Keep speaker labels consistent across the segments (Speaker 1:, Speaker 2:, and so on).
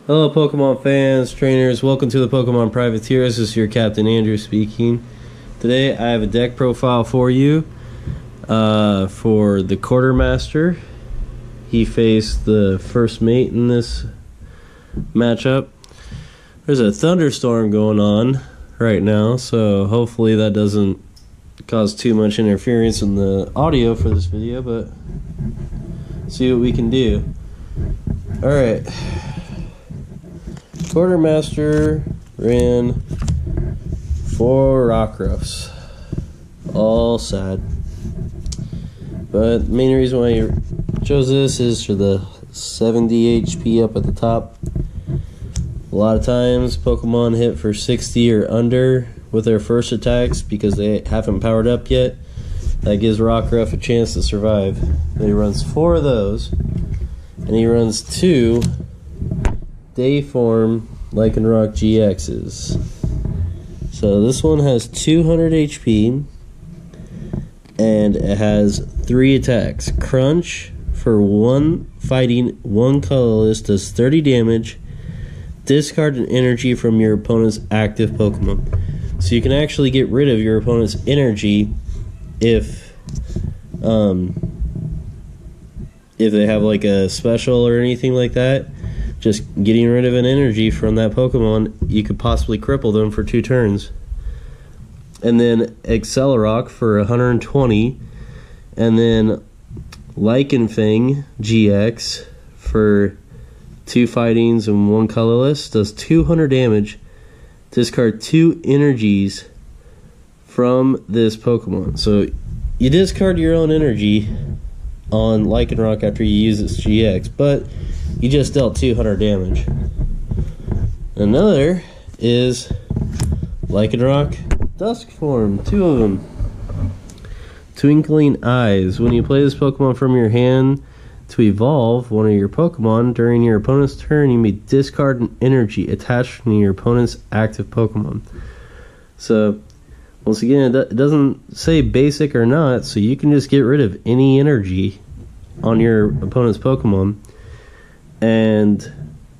Speaker 1: Hello Pokemon fans, trainers, welcome to the Pokemon Privateers. This is your Captain Andrew speaking. Today I have a deck profile for you for the Quartermaster. He faced the first mate in this matchup. There's a thunderstorm going on right now, so hopefully that doesn't cause too much interference in the audio for this video, but see what we can do. Alright. Quartermaster ran 4 Rockruffs. All sad. But the main reason why I chose this is for the 70 HP up at the top. A lot of times Pokemon hit for 60 or under with their first attacks because they haven't powered up yet. That gives Rockruff a chance to survive. But he runs 4 of those, and he runs 2 Day Form Lycanroc GXs. So this one has 200 HP and it has 3 attacks. Crunch for 1 fighting, 1 colorless, does 30 damage. Discard an energy from your opponent's active Pokemon. So you can actually get rid of your opponent's energy if they have like a special or anything like that. Just getting rid of an energy from that Pokemon, you could possibly cripple them for 2 turns. And then Lycanroc for 120, and then Lycanfang GX for 2 fightings and 1 colorless, does 200 damage. Discard 2 energies from this Pokemon. So you discard your own energy on Lycanroc after you use its GX, but you just dealt 200 damage. Another is Lycanroc Dusk Form, 2 of them. Twinkling Eyes. When you play this Pokemon from your hand to evolve one of your Pokemon during your opponent's turn, you may discard an energy attached to your opponent's active Pokemon. So, once again, it doesn't say basic or not, so you can just get rid of any energy on your opponent's Pokemon. And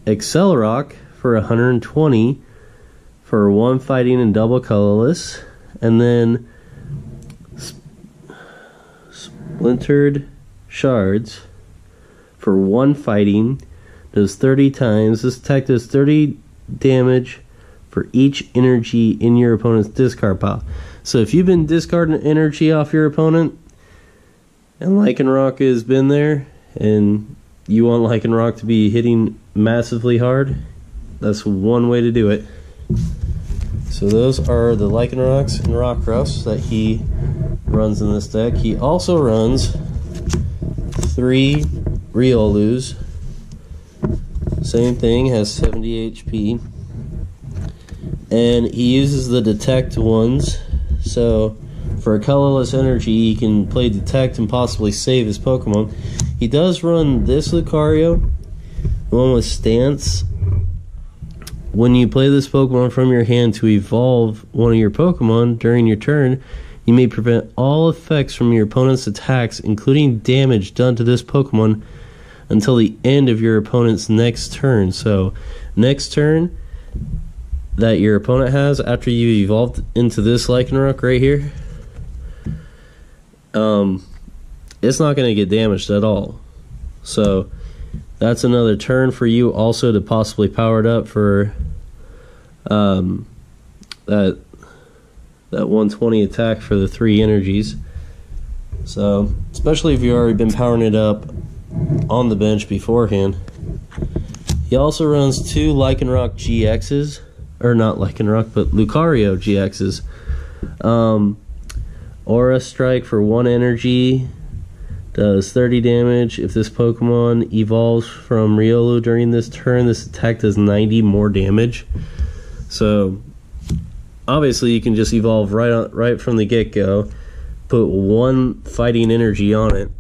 Speaker 1: Lycanroc for 120 for 1 fighting and double colorless, and then Splintered Shards for 1 fighting, does 30 times. This attack does 30 damage for each energy in your opponent's discard pile. So if you've been discarding energy off your opponent and Lycanroc has been there and you want Lycanroc to be hitting massively hard, that's one way to do it. So those are the Lycanrocs and Rockruffs that he runs in this deck. He also runs 3 Riolus. Same thing, has 70 HP. And he uses the Detect ones. So for a colorless energy, he can play Detect and possibly save his Pokemon. He does run this Lucario, the one with Stance. When you play this Pokemon from your hand to evolve one of your Pokemon during your turn, you may prevent all effects from your opponent's attacks, including damage done to this Pokemon, until the end of your opponent's next turn. So, next turn that your opponent has after you evolved into this Lycanroc right here, it's not going to get damaged at all. So that's another turn for you also to possibly power it up for that 120 attack for the 3 energies. So especially if you've already been powering it up on the bench beforehand. He also runs 2 Lycanroc GXs, or not Lycanroc, but Lucario GXs. Aura Strike for 1 energy, does 30 damage. If this Pokemon evolves from Riolu during this turn, this attack does 90 more damage. So obviously you can just evolve right from the get-go, put 1 fighting energy on it,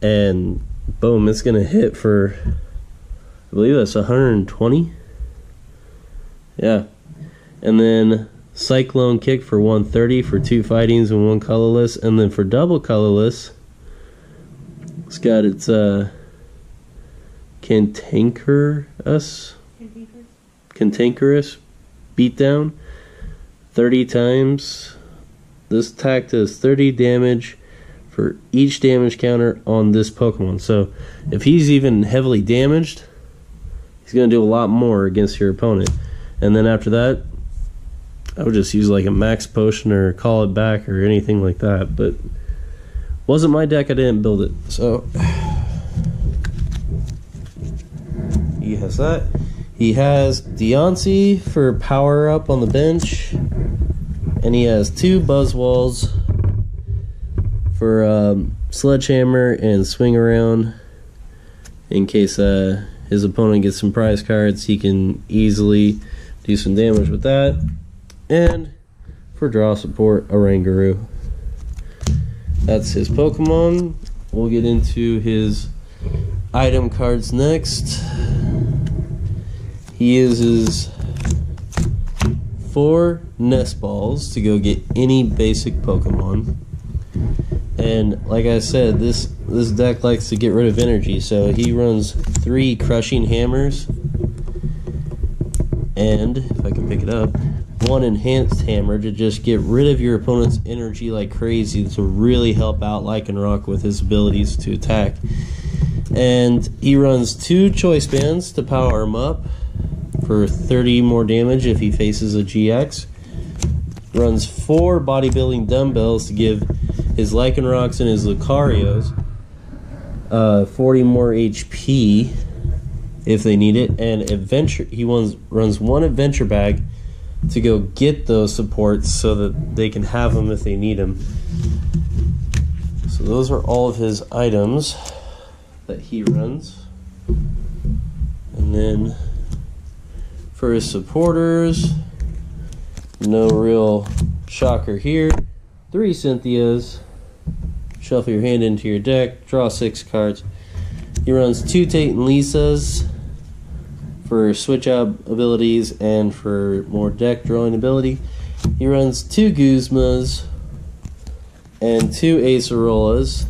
Speaker 1: and boom, it's going to hit for, I believe that's 120. Yeah. And then Cyclone Kick for 130 for 2 fightings and 1 colorless, and then for double colorless, it's got its Cantankerous Cantankerous Beatdown 30 times. This attack does 30 damage for each damage counter on this Pokemon. So if he's even heavily damaged, he's going to do a lot more against your opponent. And then after that, I would just use like a max potion or call it back or anything like that. But wasn't my deck, I didn't build it. So he has that. He has Deontay for power up on the bench. And he has 2 Buzzwalls for Sledgehammer and Swing Around. In case his opponent gets some prize cards, he can easily do some damage with that. And for draw support, Oranguru. That's his Pokemon. We'll get into his item cards next. He uses 4 Nest Balls to go get any basic Pokemon. And like I said, this deck likes to get rid of energy, so he runs 3 Crushing Hammers. And, if I can pick it up, 1 Enhanced Hammer to just get rid of your opponent's energy like crazy to really help out Lycanroc with his abilities to attack. And he runs 2 Choice Bands to power him up for 30 more damage if he faces a GX. Runs 4 Bodybuilding Dumbbells to give his Lycanrocs and his Lucarios 40 more HP if they need it. And he runs 1 Adventure Bag to go get those supports so that they can have them if they need them. So those are all of his items that he runs. And then for his supporters, no real shocker here. 3 Cynthias. Shuffle your hand into your deck. Draw 6 cards. He runs 2 Tate and Lisas for switch out abilities and for more deck drawing ability. He runs 2 Guzmas and 2 Acerolas.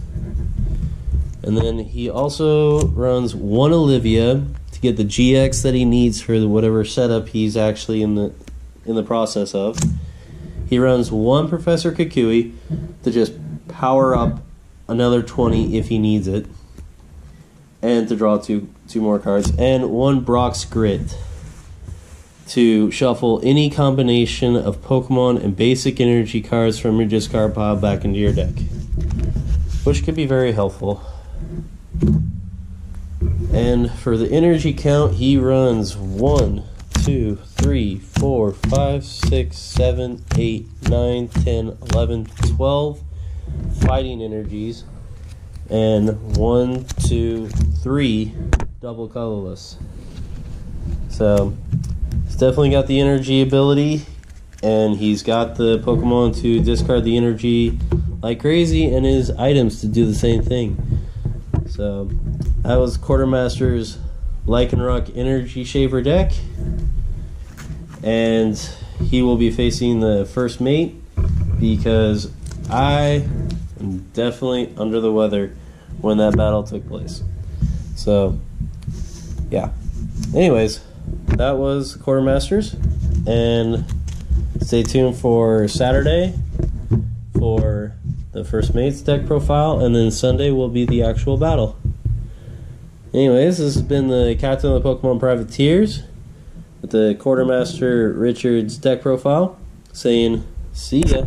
Speaker 1: And then he also runs 1 Olivia to get the GX that he needs for whatever setup he's actually in the process of. He runs 1 Professor Kukui to just power up another 20 if he needs it, and to draw two more cards, and 1 Brock's Grit to shuffle any combination of Pokemon and basic energy cards from your discard pile back into your deck, which could be very helpful. And for the energy count, he runs 1, 2, 3, 4, 5, 6, 7, 8, 9, 10, 11, 12 fighting energies, and 1, 2, 3 double colorless. So he's definitely got the energy ability, and he's got the Pokemon to discard the energy like crazy, and his items to do the same thing. So that was Quartermasters Lycanroc Energy Shaper deck, and he will be facing the first mate because I am definitely under the weather when that battle took place. So yeah, anyways, that was Quartermasters, and stay tuned for Saturday for the first mate's deck profile, and then Sunday will be the actual battle. Anyways, this has been the Captain of the Pokemon Privateers with the Quartermaster Richards deck profile, saying see ya.